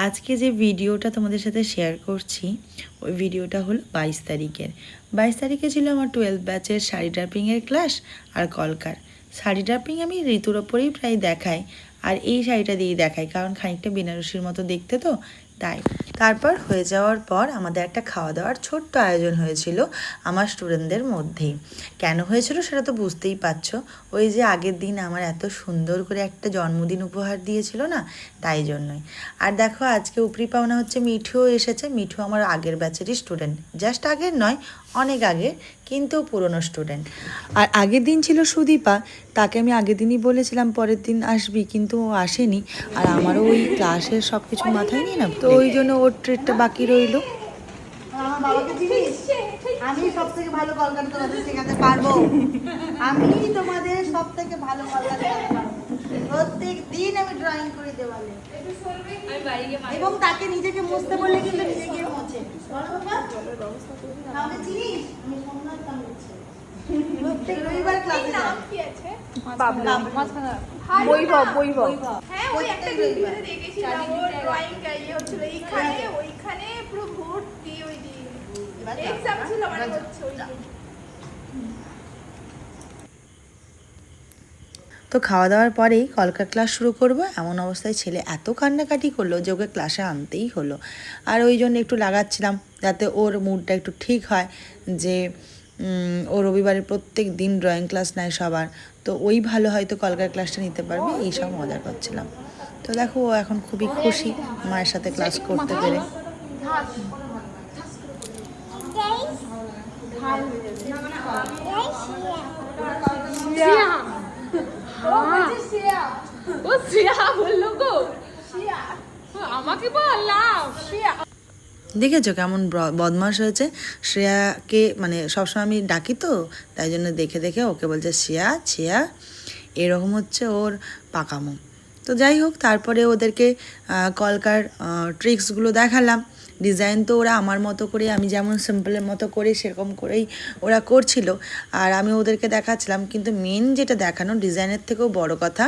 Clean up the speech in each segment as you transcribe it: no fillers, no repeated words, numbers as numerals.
আজকে যে ভিডিওটা তোমাদের সাথে শেয়ার করছি ওই ভিডিওটা হলো 22 তারিখের। 22 তারিখে ছিল আমার 12 ব্যাচের শাড়ি ড্রাপিংয়ের ক্লাস আর কলকার। শাড়ি ড্রাপিং আমি ঋতুর ওপরেই প্রায় দেখাই, আর এই শাড়িটা দিয়েই দেখাই কারণ খানিকটা বেনারসির মতো দেখতে তো তাই। তারপর হয়ে যাওয়ার পর আমাদের একটা খাওয়া দাওয়ার ছোট্ট আয়োজন হয়েছিল আমার স্টুডেন্টদের মধ্যেই। কেন হয়েছিল সেটা তো বুঝতেই পারছো, ওই যে আগের দিন আমার এত সুন্দর করে একটা জন্মদিন উপহার দিয়েছিল না, তাই জন্যই। আর দেখো আজকে উপরি পাওনা হচ্ছে মিঠুও এসেছে। মিঠু আমার আগের ব্যাচেরই স্টুডেন্ট, জাস্ট আগের নয় অনেক আগের, কিন্তু পুরনো স্টুডেন্ট। আর আগের দিন ছিল সুদীপা, তাকে আমি আগের দিনই বলেছিলাম পরের দিন আসবি, কিন্তু ও আসেনি। আর আমারও ওই ক্লাসের সব কিছু মাথায় নিয়ে না, তো ওই জন্য ওর ট্রিটটা বাকি রইলো। আমার বাবাকে চিনিস? আমি সব থেকে ভালো কলকাতা তোমাদের শেখাতে পারবো। আমি তোমাদের সব থেকে ভালো কলকাতা শেখাতে পারবো। প্রত্যেক দিন আমি ড্রয়িং করে দেওয়ালে, এবং তাকে নিজেকে মুছতে বললে কিন্তু নিজে গিয়ে মোছে। বলো বাবা, আমাকে চিনিস? আমি সোমনাথ কামড়েছি। প্রত্যেক রবিবার ক্লাসে যাই। বৈভব হ্যাঁ, ওই একটা ভিডিওতে দেখেছিলাম ওর ড্রয়িং ইয়ে হচ্ছিল এইখানে ওইখানে পুরো ভর্তি ওই দিন এক্সাম ছিল মানে হচ্ছে ওই দিন। তো খাওয়া দাওয়ার পরেই কলকার ক্লাস শুরু করব, এমন অবস্থায় ছেলে এত কান্নাকাটি করলো যে ওকে ক্লাসে আনতেই হলো। আর ওই জন্য একটু লাগাচ্ছিলাম যাতে ওর মুডটা একটু ঠিক হয়, যে ও রবিবারে প্রত্যেক দিন ড্রয়িং ক্লাস নেয় সবার, তো ওই ভালো হয়তো কলকার ক্লাসটা নিতে পারবে, এইসব মজা করছিলাম। তো দেখো ও এখন খুবই খুশি মায়ের সাথে ক্লাস করতে পেরে। ও শ্রেয়া বললো গো, আমাকে বললাম শ্রেয়া। দেখেছো কেমন বদমাশ হয়েছে। শ্রেয়াকে মানে সবসময় আমি ডাকি তো, তাই জন্য দেখে দেখে ওকে বলছে শ্রেয়া শ্রেয়া, এরকম হচ্ছে ওর পাকামো। তো যাই হোক, তারপরে ওদেরকে কলকার ট্রিক্সগুলো দেখালাম। ডিজাইন তো ওরা আমার মতো করে, আমি যেমন সিম্পলের মতো করি সেরকম করেই ওরা করছিল, আর আমি ওদেরকে দেখাচ্ছিলাম। কিন্তু মেন যেটা দেখানো, ডিজাইনের থেকেও বড় কথা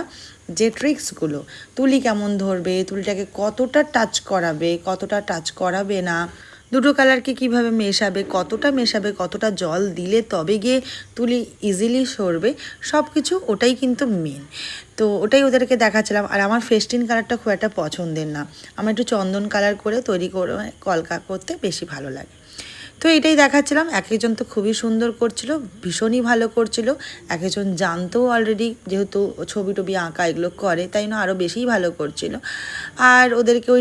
যে ট্রিক্সগুলো, তুলি কেমন ধরবে, তুলিটাকে কতটা টাচ করাবে না, দুটো কালারকে কিভাবে মেশাবে, কতটা জল দিলে তবে গিয়ে তুলি ইজিলি সরবে, সব কিছু ওটাই কিন্তু মেন। তো ওটাই ওদেরকে দেখাচ্ছিলাম। আর আমার ফেস্টিন কালারটা খুব একটা পছন্দের না, আমার একটু চন্দন কালার করে তৈরি করে কলকা করতে বেশি ভালো লাগে। তো এটাই দেখাচ্ছিলাম। এক একজন তো খুবই সুন্দর করছিল, ভীষণই ভালো করছিল। এক একজন জানতেও অলরেডি, যেহেতু ছবি টবি আঁকা এগুলো করে, তাই না আরও বেশিই ভালো করছিল। আর ওদেরকে ওই